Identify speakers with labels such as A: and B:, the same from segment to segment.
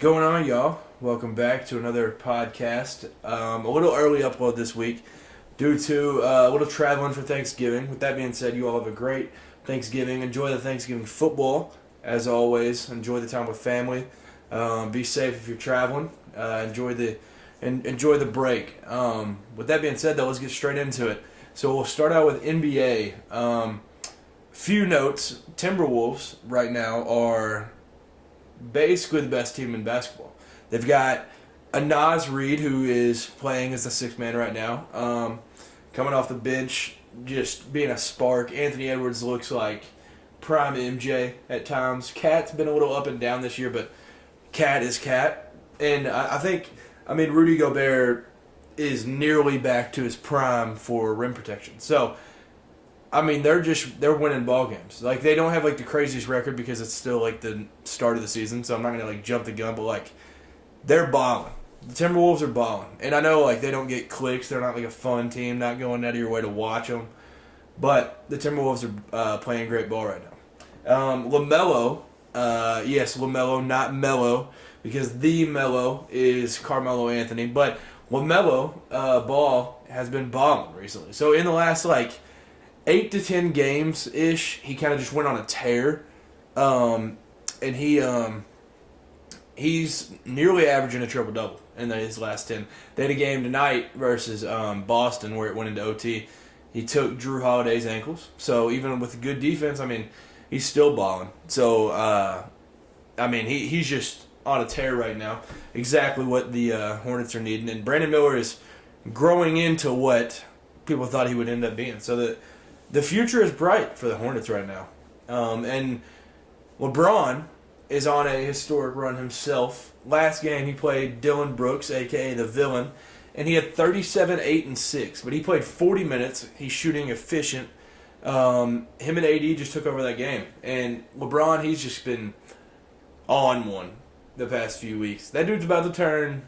A: going on, y'all? Welcome back to another podcast. A little early upload this week due to a little traveling for Thanksgiving. With that being said, you all have a great Thanksgiving. Enjoy the Thanksgiving football, as always. Enjoy the time with family. Be safe if you're traveling. Enjoy the break. With that being said, though, let's get straight into it. So we'll start out with NBA. Few notes. Timberwolves right now are basically the best team in basketball. They've got a Naz Reid who is playing as the sixth man right now. Coming off the bench, just being a spark. Anthony Edwards looks like prime MJ at times. Cat's been a little up and down this year, but Cat is Cat. And I think Rudy Gobert is nearly back to his prime for rim protection. So, they're winning ball games. Like, they don't have like the craziest record because it's still like the start of the season. So I'm not gonna like jump the gun, but like they're balling. The Timberwolves are balling, and I know like they don't get clicks. They're not like a fun team, not going out of your way to watch them. But the Timberwolves are playing great ball right now. LaMelo, yes, LaMelo, not Melo, because the Melo is Carmelo Anthony. But LaMelo Ball has been balling recently. So in the last like 8 to 10 games ish, he kind of just went on a tear, and he's nearly averaging a triple double in his last 10. They had a game tonight versus Boston where it went into OT. He took Drew Holiday's ankles, so even with good defense, he's still balling. So he's just on a tear right now. Exactly what the Hornets are needing, and Brandon Miller is growing into what people thought he would end up being. So the future is bright for the Hornets right now. And LeBron is on a historic run himself. Last game he played Dylan Brooks, a.k.a. the villain, and he had 37, 8, and 6. But he played 40 minutes. He's shooting efficient. Him and AD just took over that game. And LeBron, he's just been on one the past few weeks. That dude's about to turn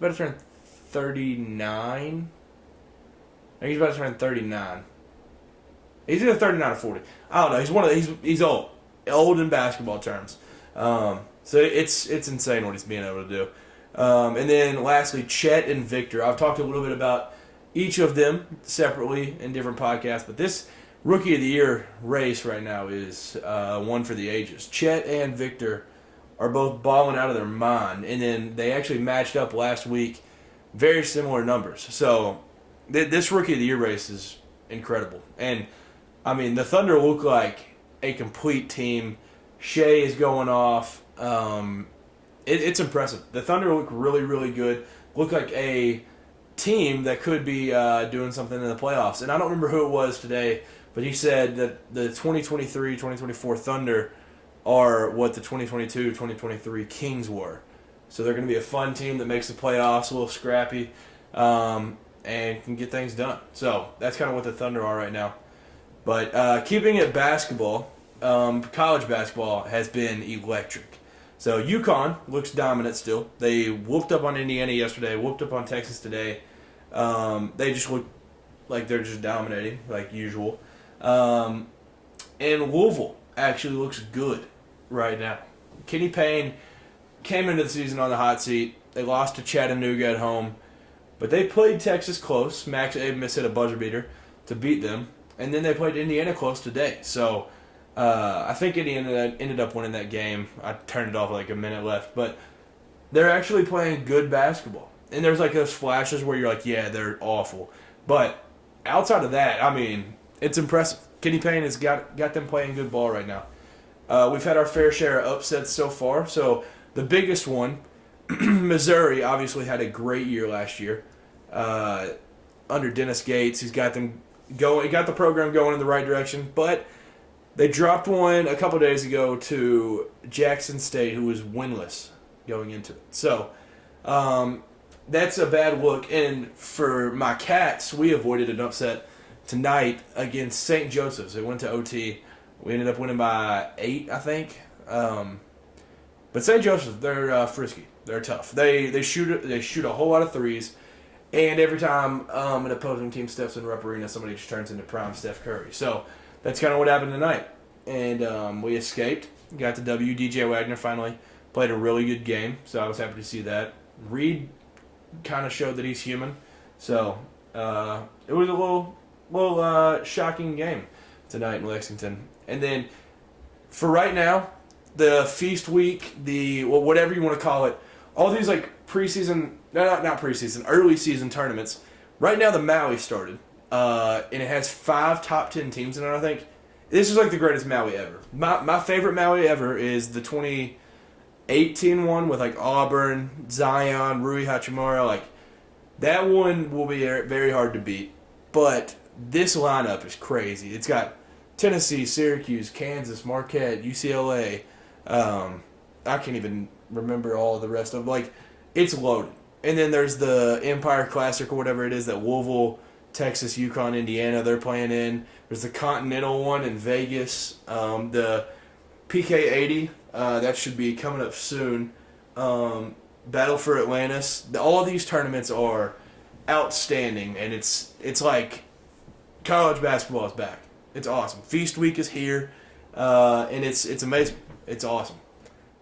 A: 39. I think he's about to turn 39. He's either 39 or 40. I don't know. He's old in basketball terms. So it's insane what he's being able to do. And then lastly, Chet and Victor. I've talked a little bit about each of them separately in different podcasts, but this Rookie of the Year race right now is one for the ages. Chet and Victor are both balling out of their mind, and then they actually matched up last week. Very similar numbers. So this Rookie of the Year race is incredible. And the Thunder look like a complete team. Shai is going off. It's impressive. The Thunder look really, really good. Look like a team that could be doing something in the playoffs. And I don't remember who it was today, but he said that the 2023-2024 Thunder are what the 2022-2023 Kings were. So they're going to be a fun team that makes the playoffs, a little scrappy, and can get things done. So that's kind of what the Thunder are right now. But keeping it basketball, college basketball has been electric. So UConn looks dominant still. They whooped up on Indiana yesterday, whooped up on Texas today. They just look like they're just dominating, like usual. And Louisville actually looks good right now. Kenny Payne came into the season on the hot seat. They lost to Chattanooga at home. But they played Texas close. Max Abmas hit a buzzer beater to beat them. And then they played Indiana close today. So I think Indiana ended up winning that game. I turned it off like a minute left. But they're actually playing good basketball. And there's like those flashes where you're like, yeah, they're awful. But outside of that, it's impressive. Kenny Payne has got them playing good ball right now. We've had our fair share of upsets so far. So the biggest one, Missouri obviously had a great year last year. Under Dennis Gates, he's got them going. He got the program going in the right direction, but they dropped one a couple days ago to Jackson State, who was winless going into it. So that's a bad look. And for my Cats, we avoided an upset tonight against St. Joseph's. It went to OT. We ended up winning by 8, I think. But St. Joseph's, they're frisky. They're tough. They shoot a whole lot of threes. And every time an opposing team steps in Rupp Arena, somebody just turns into prime Steph Curry. So that's kind of what happened tonight. And we escaped. Got the W. DJ Wagner finally played a really good game, so I was happy to see that. Reed kind of showed that he's human, so it was a little shocking game tonight in Lexington. And then for right now, the feast week, whatever you want to call it, all these like preseason, not preseason, early season tournaments. Right now, the Maui started, and it has 5 top 10 teams in it. I think this is like the greatest Maui ever. My favorite Maui ever is the 2018 one with like Auburn, Zion, Rui Hachimura. Like that one will be very hard to beat. But this lineup is crazy. It's got Tennessee, Syracuse, Kansas, Marquette, UCLA. I can't even remember all of the rest of them. Like, it's loaded. And then there's the Empire Classic or whatever it is that Louisville, Texas, UConn, Indiana, they're playing in. There's the Continental one in Vegas. The PK80, that should be coming up soon. Battle for Atlantis. All of these tournaments are outstanding, and it's like college basketball is back. It's awesome. Feast week is here, and it's amazing. It's awesome.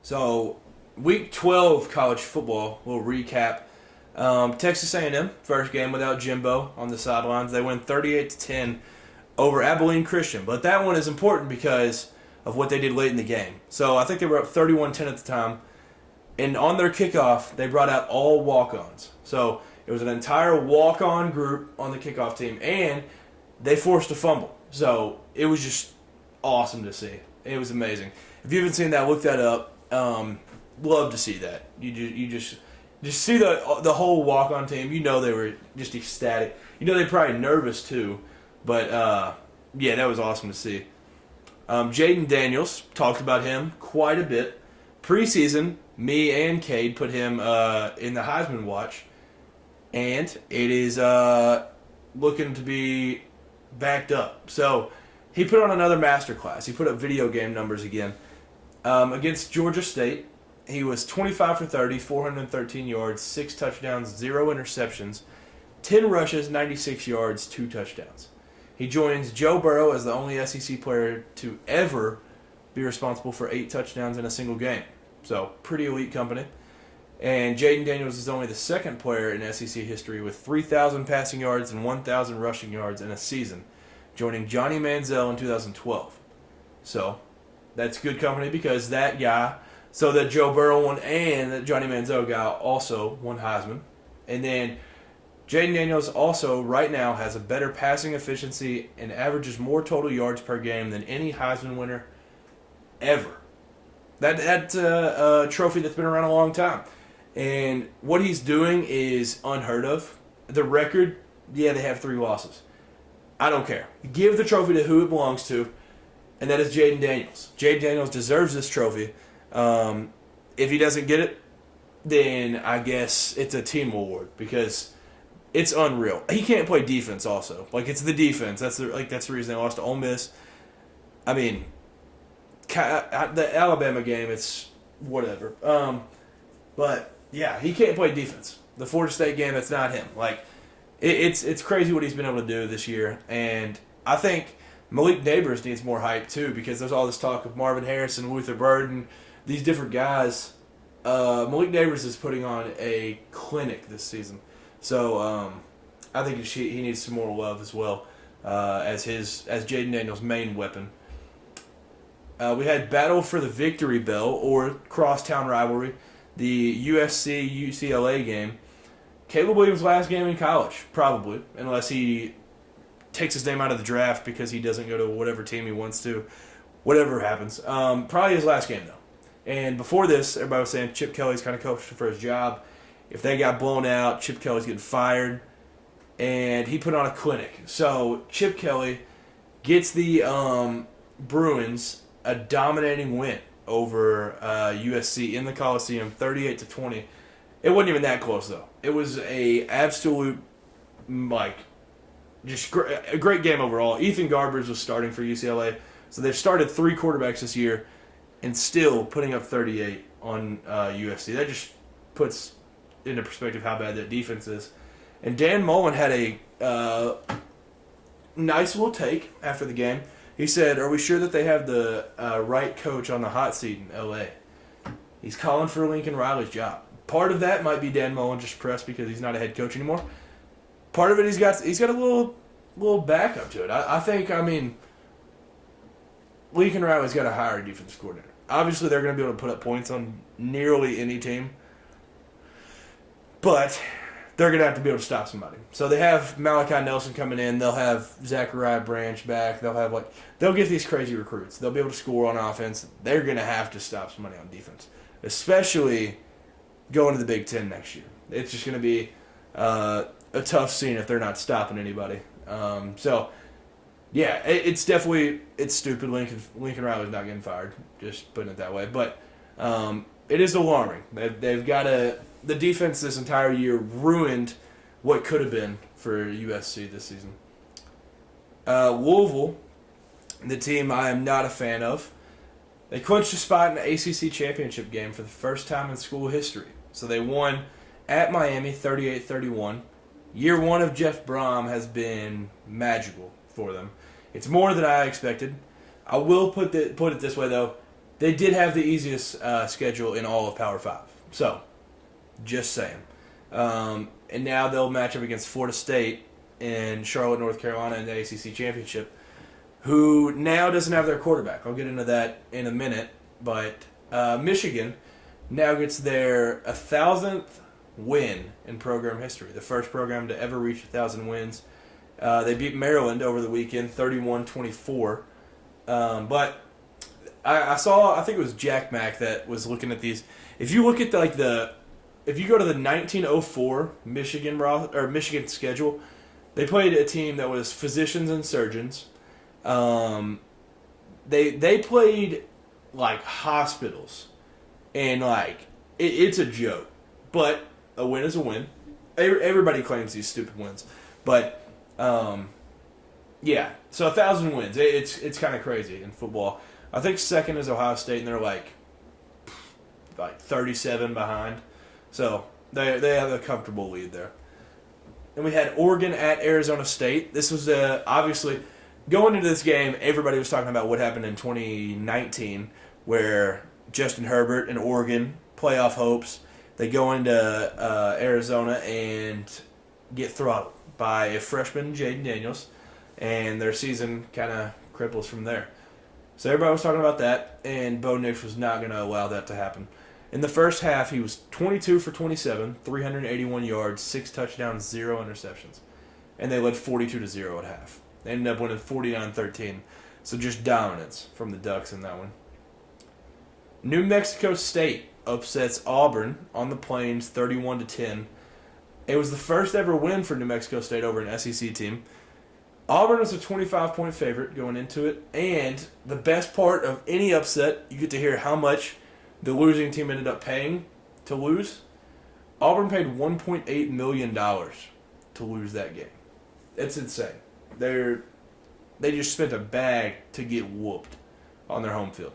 A: So, week 12 college football, we'll recap. Texas A&M, first game without Jimbo on the sidelines. They win 38-10 over Abilene Christian. But that one is important because of what they did late in the game. So, I think they were up 31-10 at the time. And on their kickoff, they brought out all walk-ons. So, it was an entire walk-on group on the kickoff team. And they forced a fumble. So, it was just awesome to see. It was amazing. If you haven't seen that, look that up. Love to see that. You just see the whole walk-on team. You know they were just ecstatic. You know they're probably nervous too. But, yeah, that was awesome to see. Jayden Daniels, talked about him quite a bit. Preseason, me and Cade put him in the Heisman watch. And it is looking to be backed up. So, he put on another masterclass. He put up video game numbers again. Against Georgia State, he was 25 for 30, 413 yards, 6 touchdowns, 0 interceptions, 10 rushes, 96 yards, 2 touchdowns. He joins Joe Burrow as the only SEC player to ever be responsible for 8 touchdowns in a single game. So, pretty elite company. And Jayden Daniels is only the second player in SEC history with 3,000 passing yards and 1,000 rushing yards in a season, joining Johnny Manziel in 2012. So, that's good company because that guy, so that Joe Burrow won and that Johnny Manziel guy also won Heisman. And then Jayden Daniels also right now has a better passing efficiency and averages more total yards per game than any Heisman winner ever. That's a trophy that's been around a long time. And what he's doing is unheard of. The record, yeah, they have 3 losses. I don't care. Give the trophy to who it belongs to, and that is Jayden Daniels. Jayden Daniels deserves this trophy. If he doesn't get it, then I guess it's a team award because it's unreal. He can't play defense also. Like, it's the defense. That's the reason they lost to Ole Miss. I mean, the Alabama game, it's whatever. But, yeah, he can't play defense. The Florida State game, that's not him. Like, it's crazy what he's been able to do this year. And I think Malik Neighbors needs more hype, too, because there's all this talk of Marvin Harrison, Luther Burden, these different guys. Malik Neighbors is putting on a clinic this season. So, I think he needs some more love as well as Jayden Daniels' main weapon. We had Battle for the Victory Bell, or Crosstown Rivalry, the USC-UCLA game. Caleb Williams' last game in college, probably, unless he takes his name out of the draft because he doesn't go to whatever team he wants to. Whatever happens. Probably his last game, though. And before this, everybody was saying Chip Kelly's kind of coaching for his job. If they got blown out, Chip Kelly's getting fired. And he put on a clinic. So Chip Kelly gets the Bruins a dominating win over USC in the Coliseum, 38-20. It wasn't even that close, though. It was a absolute, just a great game overall. Ethan Garbers was starting for UCLA. So they've started 3 quarterbacks this year and still putting up 38 on USC. That just puts into perspective how bad that defense is. And Dan Mullen had a nice little take after the game. He said, "Are we sure that they have the right coach on the hot seat in L.A.?" He's calling for Lincoln Riley's job. Part of that might be Dan Mullen just pressed because he's not a head coach anymore. Part of it, he's got a little backup to it. I think, Lincoln Riley's got to hire a defensive coordinator. Obviously, they're going to be able to put up points on nearly any team. But they're going to have to be able to stop somebody. So they have Malachi Nelson coming in. They'll have Zachariah Branch back. They'll get these crazy recruits. They'll be able to score on offense. They're going to have to stop somebody on defense, especially going to the Big Ten next year. It's just going to be a tough scene if they're not stopping anybody. It's stupid. Lincoln Riley's not getting fired. Just putting it that way. But it is alarming. They've got the defense this entire year ruined what could have been for USC this season. Louisville, the team I am not a fan of, they clinched a spot in the ACC championship game for the first time in school history. So they won at Miami 38-31. Year one of Jeff Brom has been magical for them. It's more than I expected. I will put it this way, though. They did have the easiest schedule in all of Power 5. So, just saying. And now they'll match up against Florida State in Charlotte, North Carolina in the ACC championship, who now doesn't have their quarterback. I'll get into that in a minute. But Michigan now gets their 1,000th win in program history, the first program to ever reach 1,000 wins. They beat Maryland over the weekend, 31-24. But I saw, I think it was Jack Mack that was looking at these. If you look at if you go to the 1904 Michigan schedule, they played a team that was physicians and surgeons. They played like hospitals, and it's a joke. But a win is a win. Everybody claims these stupid wins, but. So 1,000 wins. It's kind of crazy in football. I think second is Ohio State, and they're like 37 behind. So they have a comfortable lead there. And we had Oregon at Arizona State. This was obviously going into this game. Everybody was talking about what happened in 2019, where Justin Herbert and Oregon playoff hopes. They go into Arizona and get throttled by a freshman, Jayden Daniels, and their season kind of cripples from there. So everybody was talking about that, and Bo Nix was not going to allow that to happen. In the first half, he was 22 for 27, 381 yards, 6 touchdowns, 0 interceptions. And they led 42-0 at half. They ended up winning 49-13. So just dominance from the Ducks in that one. New Mexico State upsets Auburn on the Plains 31-10. It was the first ever win for New Mexico State over an SEC team. Auburn was a 25-point favorite going into it, and the best part of any upset, you get to hear how much the losing team ended up paying to lose. Auburn paid $1.8 million to lose that game. It's insane. They just spent a bag to get whooped on their home field.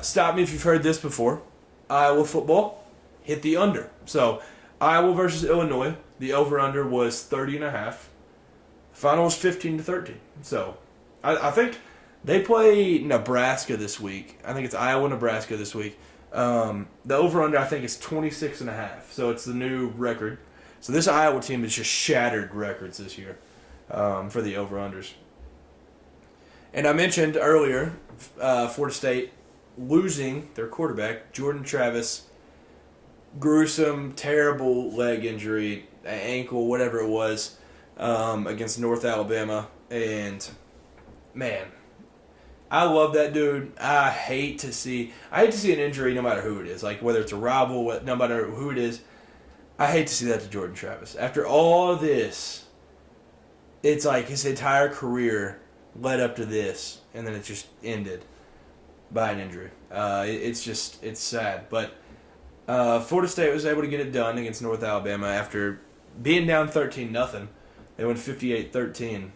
A: Stop me if you've heard this before. Iowa football hit the under. So Iowa versus Illinois, the over-under was 30.5. The final was 15-13. So I think they play Nebraska this week. I think it's Iowa-Nebraska this week. The over-under, I think, is 26.5. So it's the new record. So this Iowa team has just shattered records this year for the over-unders. And I mentioned earlier, Florida State losing their quarterback, Jordan Travis. Gruesome, terrible leg injury, ankle, whatever it was, against North Alabama. And, man, I love that dude. I hate to see an injury no matter who it is. Like, whether it's a rival, no matter who it is. I hate to see that to Jordan Travis. After all of this, it's like his entire career led up to this, and then it just ended by an injury. It's sad. But Florida State was able to get it done against North Alabama after being down 13-0. They went 58-13.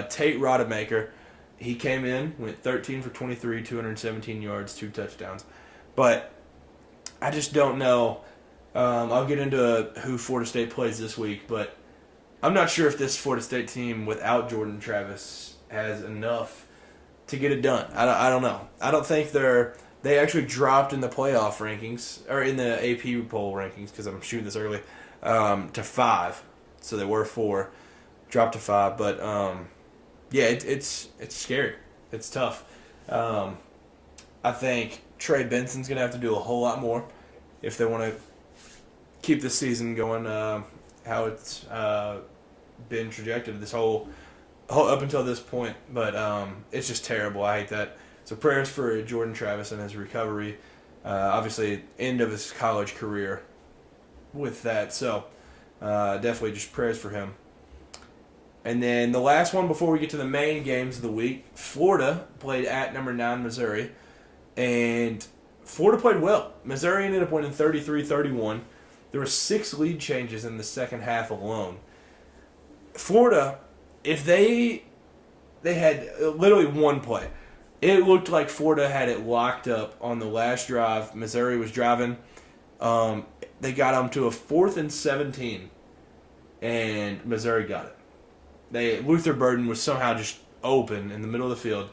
A: Tate Rodemaker, he came in, went 13 for 23, 217 yards, 2 touchdowns. But I just don't know. I'll get into who Florida State plays this week, but I'm not sure if this Florida State team without Jordan Travis has enough to get it done. I don't know. I don't think they're They actually dropped in the playoff rankings, or in the AP poll rankings, because I'm shooting this early, to 5. So they were 4, dropped to 5. But yeah, it's scary. It's tough. I think Trey Benson's going to have to do a whole lot more if they want to keep the season going how it's been trajected this whole up until this point. But it's just terrible. I hate that. So prayers for Jordan Travis and his recovery. Obviously, end of his college career with that. So definitely just prayers for him. And then the last one before we get to the main games of the week, Florida played at number 9 Missouri. And Florida played well. Missouri ended up winning 33-31. There were 6 lead changes in the second half alone. Florida, if they had literally one play. It looked like Florida had it locked up on the last drive. Missouri was driving. They got them to a 4th and 17, and Missouri got it. Luther Burden was somehow just open in the middle of the field,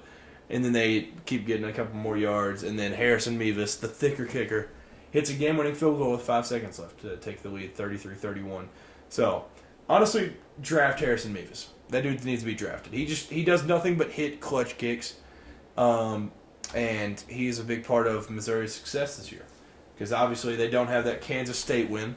A: and then they keep getting a couple more yards, and then Harrison Mevis, the thicker kicker, hits a game-winning field goal with 5 seconds left to take the lead, 33-31. So, honestly, draft Harrison Mevis. That dude needs to be drafted. He does nothing but hit clutch kicks. And he's a big part of Missouri's success this year. Because obviously they don't have that Kansas State win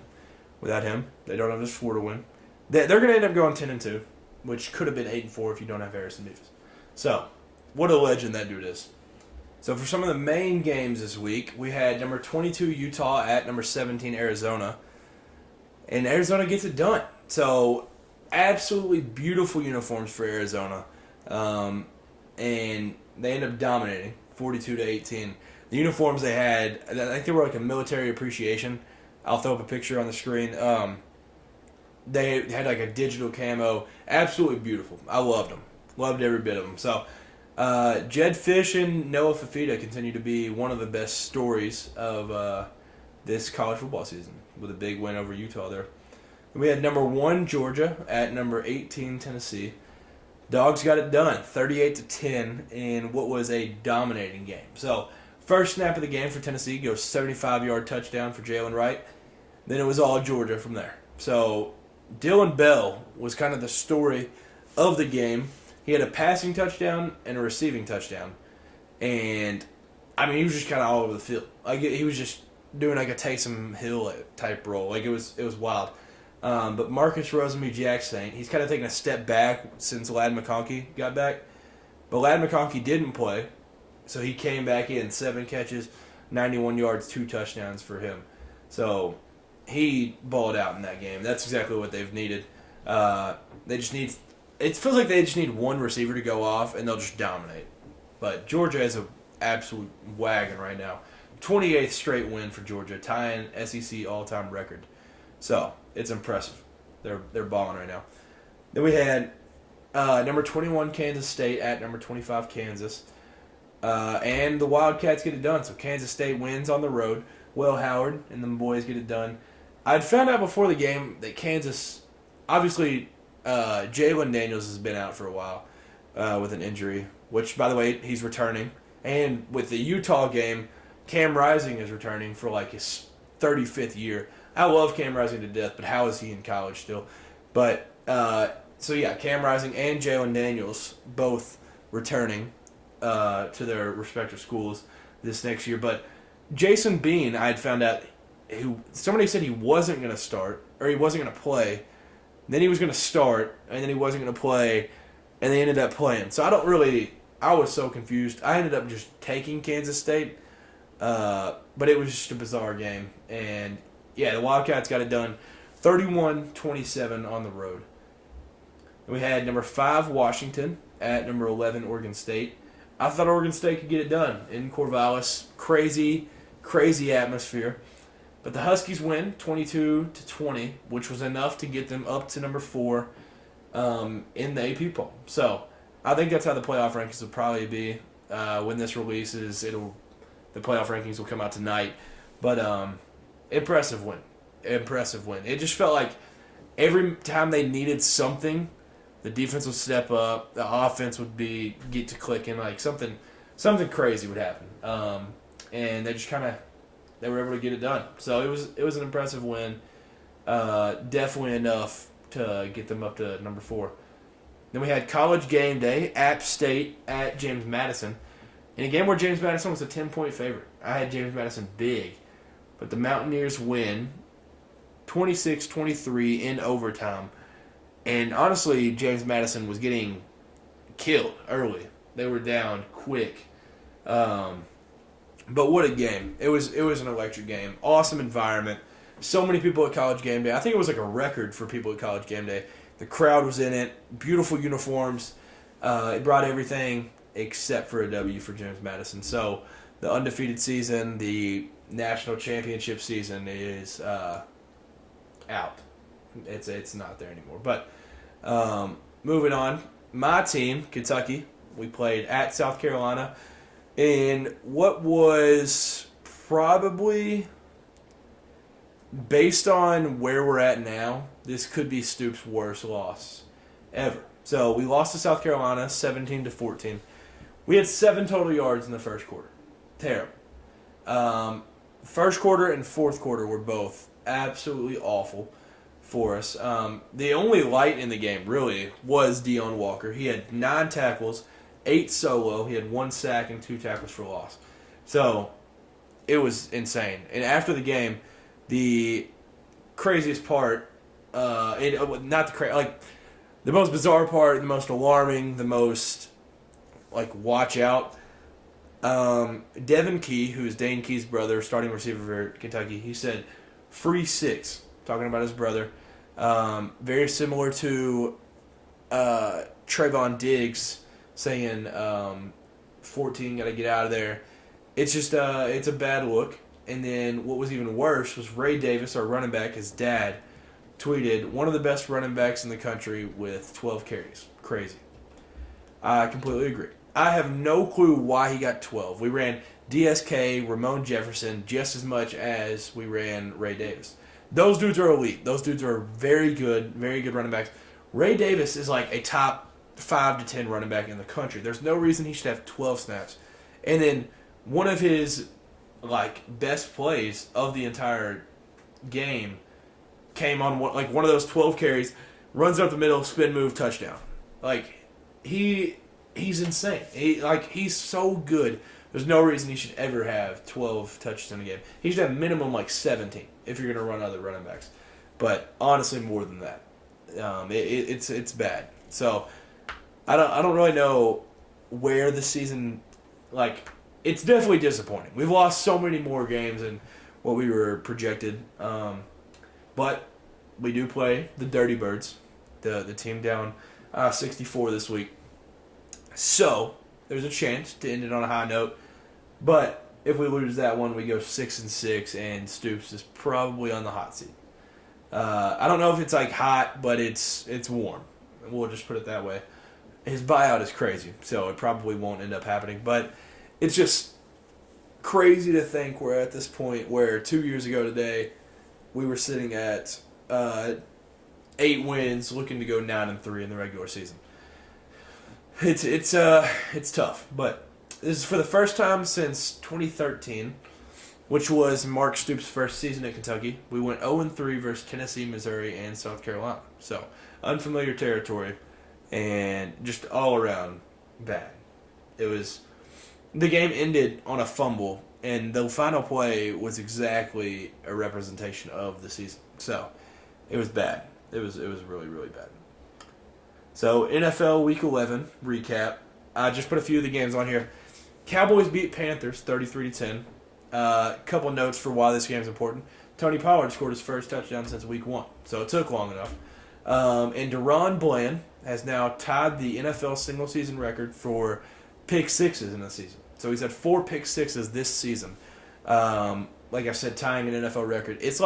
A: without him. They don't have this Florida win. They're going to end up going 10-2, which could have been 8-4 if you don't have Harrison Mevis. So, what a legend that dude is. So for some of the main games this week, we had number 22 Utah at number 17 Arizona. And Arizona gets it done. So, absolutely beautiful uniforms for Arizona. And they end up dominating, 42-18. The uniforms they had, I think they were like a military appreciation. I'll throw up a picture on the screen. They had like a digital camo. Absolutely beautiful. I loved them. Loved every bit of them. So, Jed Fish and Noah Fafita continue to be one of the best stories of this college football season with a big win over Utah there. We had number 1 Georgia at number 18 Tennessee. Dogs got it done, 38-10 in what was a dominating game. So, first snap of the game for Tennessee goes 75-yard touchdown for Jalen Wright. Then it was all Georgia from there. So, Dylan Bell was kind of the story of the game. He had a passing touchdown and a receiving touchdown. And, I mean, he was just kind of all over the field. Like, he was just doing like a Taysom Hill type role. Like, it was wild. But Marcus Rosemy-Jackson, he's kind of taken a step back since Ladd McConkey got back. But Ladd McConkey didn't play, so he came back in, 7 catches, 91 yards, 2 touchdowns for him. So he balled out in that game. That's exactly what they've needed. They just need. It feels like they just need one receiver to go off, and they'll just dominate. But Georgia has an absolute wagon right now. 28th straight win for Georgia, tying SEC all-time record. So it's impressive. They're balling right now. Then we had number 21 Kansas State at number 25 Kansas. And the Wildcats get it done. So Kansas State wins on the road. Will Howard and the boys get it done. I'd found out before the game that Kansas, obviously, Jayden Daniels has been out for a while with an injury, which, by the way, he's returning. And with the Utah game, Cam Rising is returning for like his 35th year. I love Cam Rising to death, but how is he in college still? But, so yeah, Cam Rising and Jayden Daniels both returning to their respective schools this next year. But Jason Bean, I had found out, somebody said he wasn't going to start, or he wasn't going to play. Then he was going to start, and then he wasn't going to play, and they ended up playing. So I was so confused. I ended up just taking Kansas State, but it was just a bizarre game. And yeah, the Wildcats got it done, 31-27 on the road. And we had number 5 Washington at number 11 Oregon State. I thought Oregon State could get it done in Corvallis. Crazy atmosphere. But the Huskies win 22-20, which was enough to get them up to number 4 in the AP poll. So I think that's how the playoff rankings will probably be when this releases. The playoff rankings will come out tonight. But impressive win. It just felt like every time they needed something, the defense would step up, the offense would get to clicking, like something crazy would happen. and they were able to get it done. So it was an impressive win, definitely enough to get them up to number 4. Then we had College Game Day, App State at James Madison, in a game where James Madison was a 10-point favorite. I had James Madison big, but the Mountaineers win 26-23 in overtime. And honestly, James Madison was getting killed early. They were down quick. But what a game. It was an electric game. Awesome environment. So many people at College Game Day. I think it was like a record for people at College Game Day. The crowd was in it. Beautiful uniforms. It brought everything except for a W for James Madison. So the undefeated season, the national championship season is out. It's not there anymore. But moving on, my team, Kentucky, we played at South Carolina in what was probably, based on where we're at now, this could be Stoops' worst loss ever. So we lost to South Carolina 17-14. We had 7 total yards in the first quarter. Terrible. First quarter and fourth quarter were both absolutely awful for us. The only light in the game, really, was Deion Walker. He had 9 tackles, 8 solo. He had 1 sack and 2 tackles for loss. So it was insane. And after the game, the craziest part, the most bizarre part, the most alarming, the most watch out. Devin Key, who is Dane Key's brother, starting receiver for Kentucky, he said, "Free 6," talking about his brother. Very similar to Trayvon Diggs saying 14, got to get out of there. It's just it's a bad look. And then what was even worse was Ray Davis, our running back, his dad, tweeted, "One of the best running backs in the country with 12 carries." Crazy. I completely agree. I have no clue why he got 12. We ran DSK, Ramon Jefferson, just as much as we ran Ray Davis. Those dudes are elite. Those dudes are very good running backs. Ray Davis is like a top 5 to 10 running back in the country. There's no reason he should have 12 snaps. And then one of his best plays of the entire game came on one of those 12 carries, runs up the middle, spin move, touchdown. He's insane. He's so good. There's no reason he should ever have 12 touches in a game. He should have minimum 17 if you're going to run other running backs. But honestly, more than that, it's bad. So I don't really know where the season it's definitely disappointing. We've lost so many more games than what we were projected. But we do play the Dirty Birds, the team down 64 this week. So there's a chance to end it on a high note. But if we lose that one, we go 6-6, and Stoops is probably on the hot seat. I don't know if it's hot, but it's warm. We'll just put it that way. His buyout is crazy, so it probably won't end up happening. But it's just crazy to think we're at this point where 2 years ago today, we were sitting at 8 wins, looking to go 9-3 in the regular season. It's tough, but this is for the first time since 2013, which was Mark Stoops' first season at Kentucky. We went 0-3 versus Tennessee, Missouri, and South Carolina. So unfamiliar territory, and just all around bad. The game ended on a fumble, and the final play was exactly a representation of the season. So it was bad. It was really, really bad. So NFL Week 11 recap. I just put a few of the games on here. Cowboys beat Panthers 33-10. Couple notes for why this game is important. Tony Pollard scored his first touchdown since Week 1, so it took long enough. And Deron Bland has now tied the NFL single-season record for pick sixes in the season. So he's had 4 pick sixes this season. Like I said, tying an NFL record. It's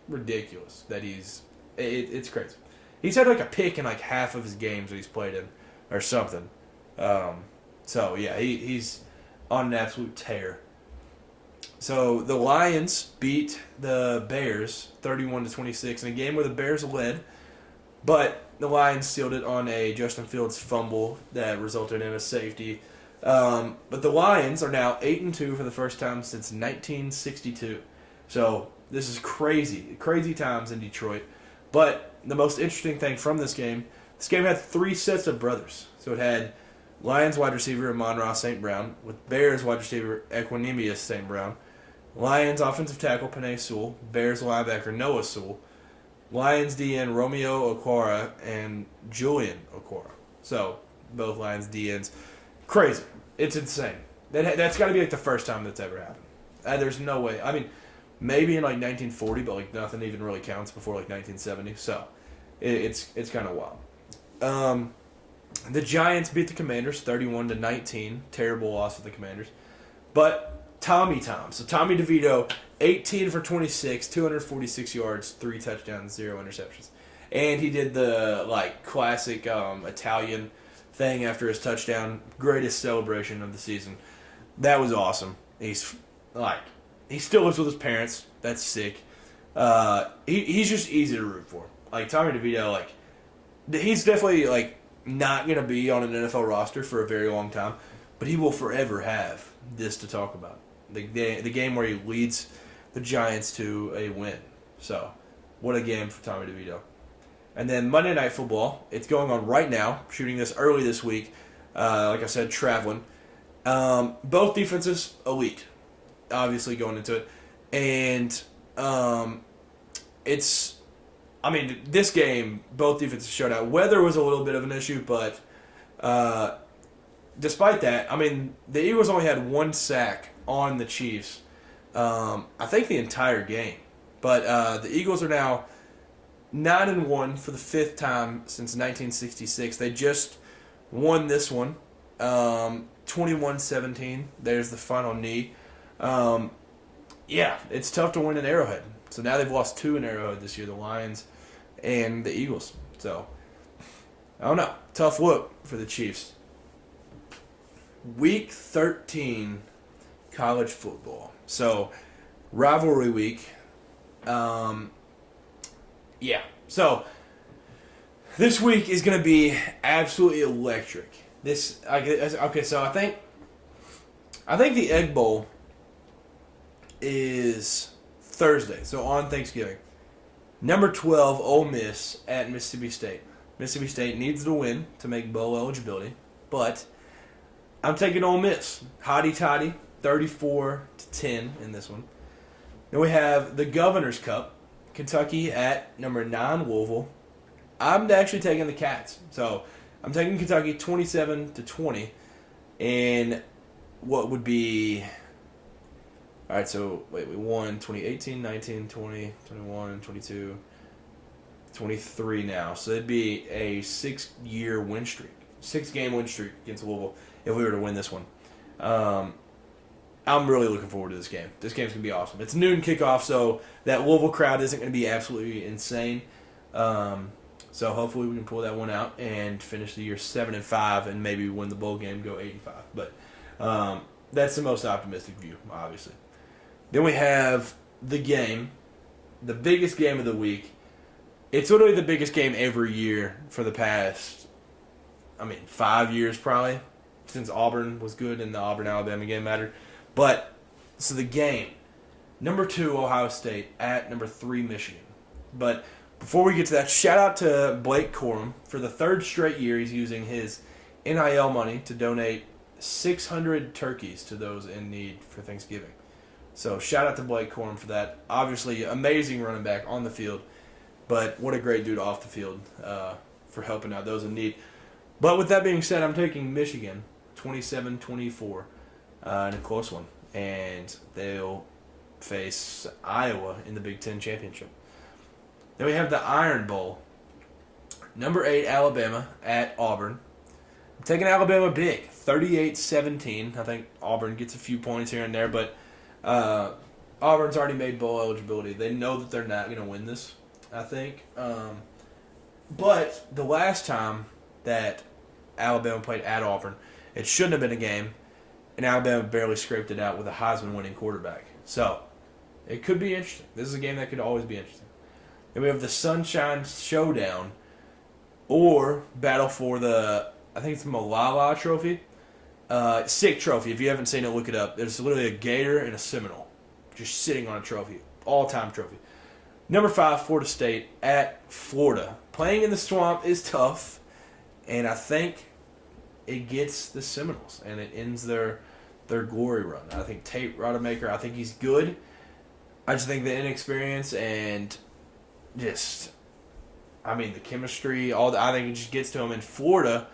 A: ridiculous that it's crazy. He's had a pick in half of his games that he's played in, or something. So yeah, he's on an absolute tear. So the Lions beat the Bears 31-26 in a game where the Bears led, but the Lions sealed it on a Justin Fields fumble that resulted in a safety. But the Lions are now 8-2 for the first time since 1962. So this is crazy times in Detroit. But the most interesting thing from this game had 3 sets of brothers. So it had Lions wide receiver Amon-Ra St. Brown with Bears wide receiver Equanimeous St. Brown, Lions offensive tackle Penei Sewell, Bears linebacker Noah Sewell, Lions DN Romeo Okwara, and Julian Okwara. So both Lions DNs. Crazy. It's insane. That's got to be like the first time that's ever happened. There's no way. I mean, maybe in like 1940, but like nothing even really counts before like 1970. So it's kind of wild. The Giants beat the Commanders 31-19. Terrible loss for the Commanders. But Tommy Tom. So Tommy DeVito, 18 for 26, 246 yards, 3 touchdowns, 0 interceptions. And he did the like classic Italian thing after his touchdown. Greatest celebration of the season. That was awesome. He still lives with his parents. That's sick. He's just easy to root for. Like Tommy DeVito, like he's definitely like not gonna be on an NFL roster for a very long time, but he will forever have this to talk about. The game where he leads the Giants to a win. So, what a game for Tommy DeVito. And then Monday Night Football. It's going on right now. Shooting this early this week. Like I said, traveling. Both defenses elite. Obviously going into it. And this game, both defenses showed out. Weather was a little bit of an issue, but despite that, the Eagles only had 1 sack on the Chiefs. I think the entire game. But the Eagles are now 9-1 for the 5th time since 1966. They just won this one, 21-17. There's the final knee. It's tough to win in Arrowhead. So now they've lost 2 in Arrowhead this year, the Lions and the Eagles. So, I don't know. Tough look for the Chiefs. Week 13 college football. So, rivalry week. So this week is going to be absolutely electric. So I think the Egg Bowl is Thursday, so on Thanksgiving. Number 12, Ole Miss at Mississippi State. Mississippi State needs to win to make bowl eligibility, but I'm taking Ole Miss. Hotty toddy, 34-10 in this one. Then we have the Governor's Cup. Kentucky at number 9, Louisville. I'm actually taking the Cats. So I'm taking Kentucky 27-20 in what would be... All right, so we won 2018, 19, 20, 21, 22, 23 now. So it'd be a 6-game win streak against Louisville if we were to win this one. I'm really looking forward to this game. This game's going to be awesome. It's noon kickoff, so that Louisville crowd isn't going to be absolutely insane. So hopefully we can pull that one out and finish the year 7-5 and maybe win the bowl game, go 8-5. But that's the most optimistic view, obviously. Then we have the game, the biggest game of the week. It's literally the biggest game every year for the past, 5 years probably, since Auburn was good and the Auburn-Alabama game mattered. But, so the game, number 2, Ohio State, at number 3, Michigan. But before we get to that, shout out to Blake Corum. For the 3rd straight year, he's using his NIL money to donate 600 turkeys to those in need for Thanksgiving. So shout out to Blake Corum for that. Obviously, amazing running back on the field, but what a great dude off the field for helping out those in need. But with that being said, I'm taking Michigan 27-24 in a close one, and they'll face Iowa in the Big Ten Championship. Then we have the Iron Bowl. Number 8, Alabama at Auburn. I'm taking Alabama big, 38-17. I think Auburn gets a few points here and there, but Auburn's already made bowl eligibility. They know that they're not going to win this, I think. But the last time that Alabama played at Auburn, it shouldn't have been a game, and Alabama barely scraped it out with a Heisman-winning quarterback. So, it could be interesting. This is a game that could always be interesting. Then we have the Sunshine Showdown, or battle for the, I think it's the Malala Trophy. Sick trophy. If you haven't seen it, look it up. There's literally a gator and a Seminole just sitting on a trophy. All-time trophy. Number 5, Florida State at Florida. Playing in the swamp is tough, and I think it gets the Seminoles, and it ends their glory run. I think Tate Rodemaker, I think he's good. I just think the inexperience and just, the chemistry, I think it just gets to him. And Florida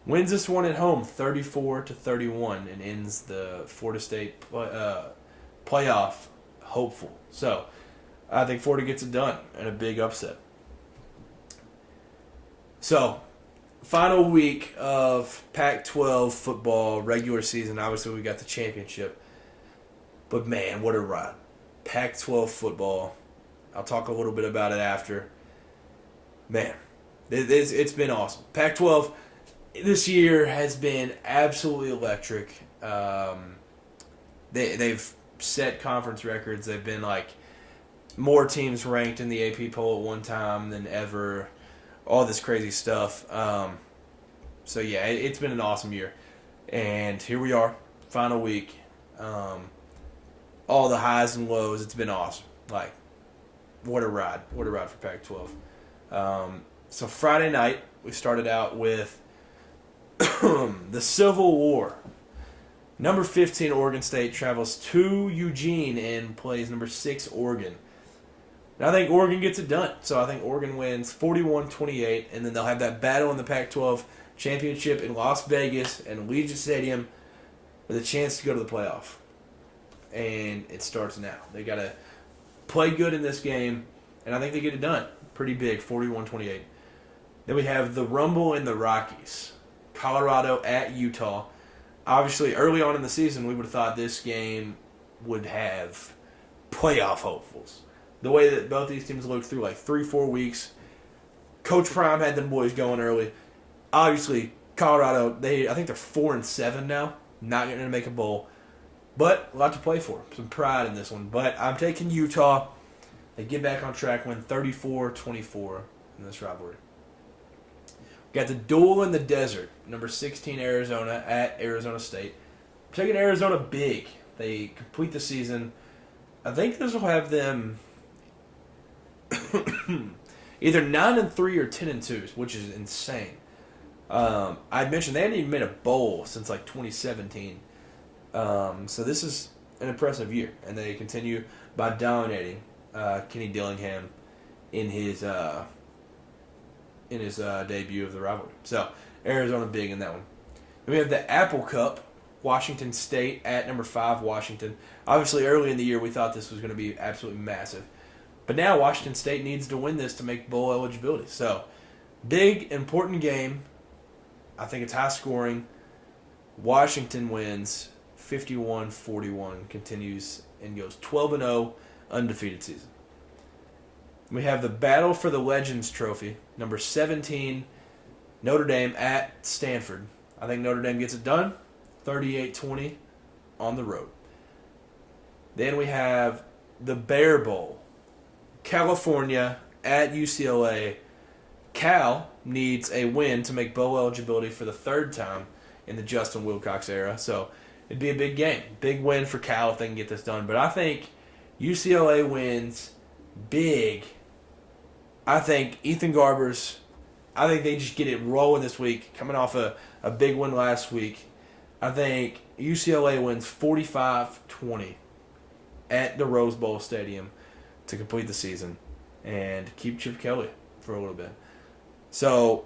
A: wins this one at home, 34-31, and ends the Florida State playoff hopeful. So, I think Florida gets it done in a big upset. So, final week of Pac-12 football regular season. Obviously, we got the championship. But, man, what a ride. Pac-12 football. I'll talk a little bit about it after. Man, it's been awesome. Pac-12 this year has been absolutely electric. They've set conference records. They've been more teams ranked in the AP poll at one time than ever. All this crazy stuff. So yeah, it's been an awesome year. And here we are, final week. All the highs and lows. It's been awesome. What a ride. What a ride for Pac-12. So Friday night, we started out with the Civil War. Number 15, Oregon State travels to Eugene and plays number 6, Oregon. And I think Oregon gets it done. So I think Oregon wins 41-28, and then they'll have that battle in the Pac-12 championship in Las Vegas and Allegiant Stadium with a chance to go to the playoff. And it starts now. They got to play good in this game, and I think they get it done. Pretty big, 41-28. Then we have the Rumble in the Rockies. Colorado at Utah. Obviously, early on in the season, we would have thought this game would have playoff hopefuls. The way that both these teams looked through 3-4 weeks. Coach Prime had them boys going early. Obviously, Colorado, I think they're 4-7 now. Not going to make a bowl. But a lot to play for. Some pride in this one. But I'm taking Utah. They get back on track, win 34-24 in this rivalry. We got the duel in the desert. Number 16, Arizona at Arizona State. I'm taking Arizona big. They complete the season. I think this will have them either 9-3 or 10-2, which is insane. I mentioned they hadn't even made a bowl since 2017. So this is an impressive year, and they continue by dominating Kenny Dillingham in his debut of the rivalry. So Arizona big in that one. Then we have the Apple Cup, Washington State at number 5, Washington. Obviously, early in the year, we thought this was going to be absolutely massive. But now Washington State needs to win this to make bowl eligibility. So, big, important game. I think it's high scoring. Washington wins 51-41, continues and goes 12-0, undefeated season. We have the Battle for the Legends Trophy, number 17, Notre Dame at Stanford. I think Notre Dame gets it done, 38-20 on the road. Then we have the Bear Bowl, California at UCLA. Cal needs a win to make bowl eligibility for the third time in the Justin Wilcox era. So it'd be a big game. Big win for Cal if they can get this done. But I think UCLA wins big. I think Ethan Garbers, I think they just get it rolling this week, coming off a big win last week. I think UCLA wins 45-20 at the Rose Bowl Stadium to complete the season and keep Chip Kelly for a little bit. So,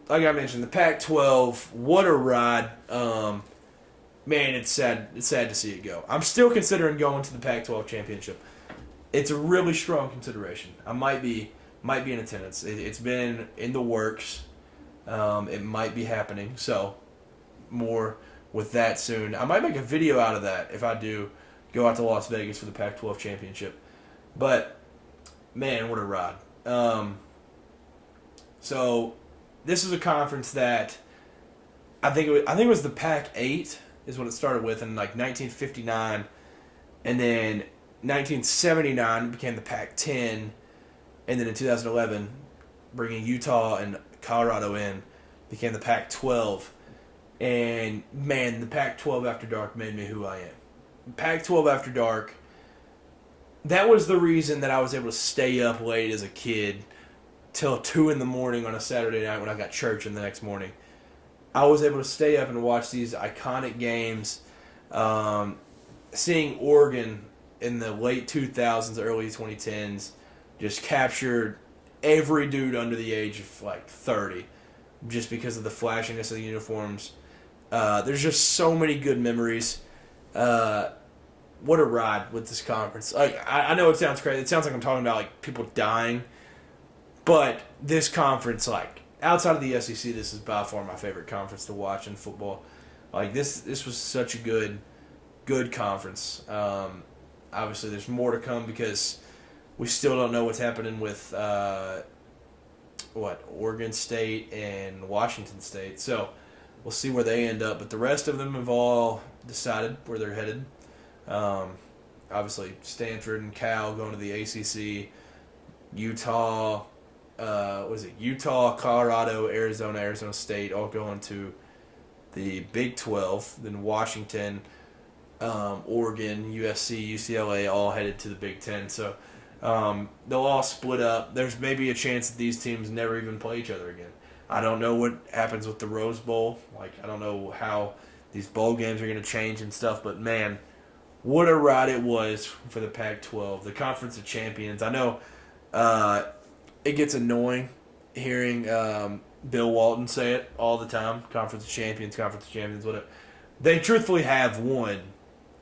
A: like I mentioned, the Pac-12, what a ride. Man, it's sad to see it go. I'm still considering going to the Pac-12 championship. It's a really strong consideration. I might be in attendance. It's been in the works. It might be happening. So, more with that soon. I might make a video out of that if I do go out to Las Vegas for the Pac-12 championship. But, man, what a ride. So, this is a conference that I think it was the Pac-8 is what it started with in 1959. And then 1979 became the Pac-10. And then in 2011, bringing Utah and Colorado in, became the Pac-12. And, man, the Pac-12 After Dark made me who I am. Pac-12 After Dark, that was the reason that I was able to stay up late as a kid till 2 in the morning on a Saturday night when I got church in the next morning. I was able to stay up and watch these iconic games. Seeing Oregon in the late 2000s, early 2010s, just captured every dude under the age of like 30 just because of the flashiness of the uniforms. There's just so many good memories. What a ride with this conference. Like, I know it sounds crazy. It sounds like I'm talking about like people dying. But this conference, like, outside of the SEC, this is by far my favorite conference to watch in football. Like, this was such a good conference. Obviously, there's more to come because we still don't know what's happening with, Oregon State and Washington State. So, we'll see where they end up. But the rest of them have all decided where they're headed. Obviously, Stanford and Cal going to the ACC. Utah, Utah, Colorado, Arizona State, all going to the Big 12. Then Washington, Oregon, USC, UCLA, all headed to the Big 10. So they'll all split up. There's maybe a chance that these teams never even play each other again. I don't know what happens with the Rose Bowl. Like, I don't know how these bowl games are going to change and stuff. But, man, what a ride it was for the Pac-12, the Conference of Champions. I know it gets annoying hearing Bill Walton say it all the time. Conference of Champions, whatever. They truthfully have won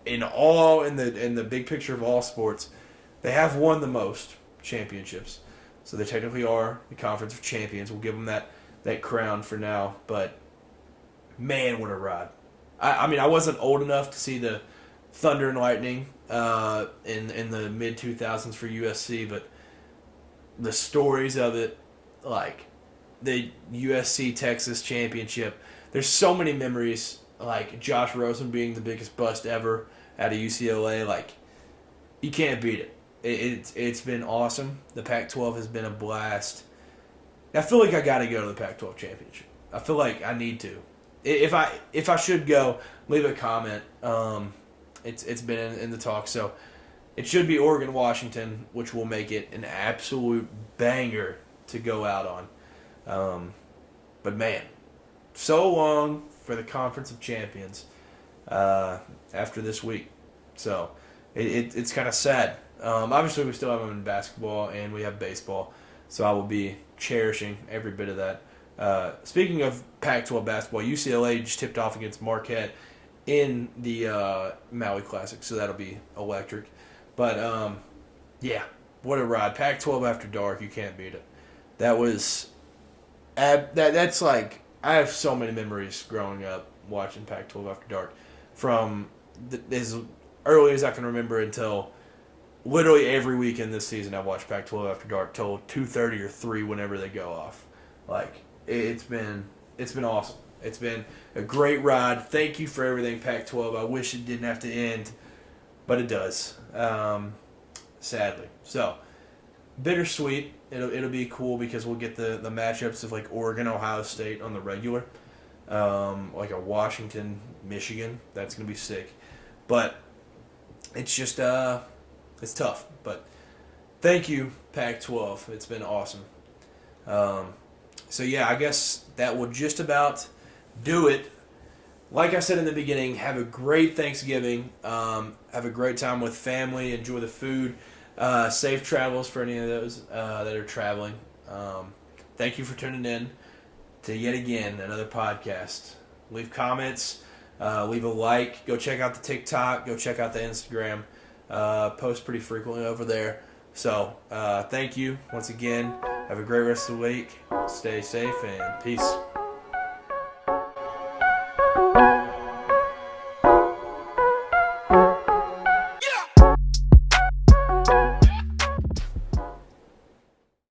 A: in the big picture of all sports. They have won the most championships, so they technically are the Conference of Champions. We'll give them that crown for now. But man, what a ride! I mean, I wasn't old enough to see the Thunder and Lightning in the mid 2000s for USC, but the stories of it, like the USC Texas championship, there's so many memories. Like Josh Rosen being the biggest bust ever out of UCLA, like you can't beat it. It's been awesome. The Pac-12 has been a blast. I feel like I got to go to the Pac-12 championship. I feel like I need to. If I should go, leave a comment. It's been in the talk, so it should be Oregon, Washington, which will make it an absolute banger to go out on. But man, so long for the Conference of Champions after this week. So it's kind of sad. Obviously, we still have them in basketball and we have baseball, so I will be cherishing every bit of that. Speaking of Pac-12 basketball, UCLA just tipped off against Marquette in the Maui Classic, so that'll be electric. But, yeah, what a ride. Pac-12 After Dark, you can't beat it. That was... that's like... I have so many memories growing up watching Pac-12 After Dark. From as early as I can remember until literally every weekend this season I watched Pac-12 After Dark till 2:30 or 3 whenever they go off. Like, it's been awesome. It's been a great ride. Thank you for everything, Pac-12. I wish it didn't have to end, but it does, sadly. So, bittersweet. It'll be cool because we'll get the matchups of like Oregon, Ohio State on the regular, like a Washington, Michigan. That's gonna be sick, but it's just it's tough. But thank you, Pac-12. It's been awesome. So yeah, I guess that will just about do it. Like I said in the beginning, have a great Thanksgiving. Have a great time with family. Enjoy the food. Safe travels for any of those that are traveling. Thank you for tuning in to yet again another podcast. Leave comments. Leave a like. Go check out the TikTok. Go check out the Instagram. Post pretty frequently over there. So thank you once again. Have a great rest of the week. Stay safe and peace.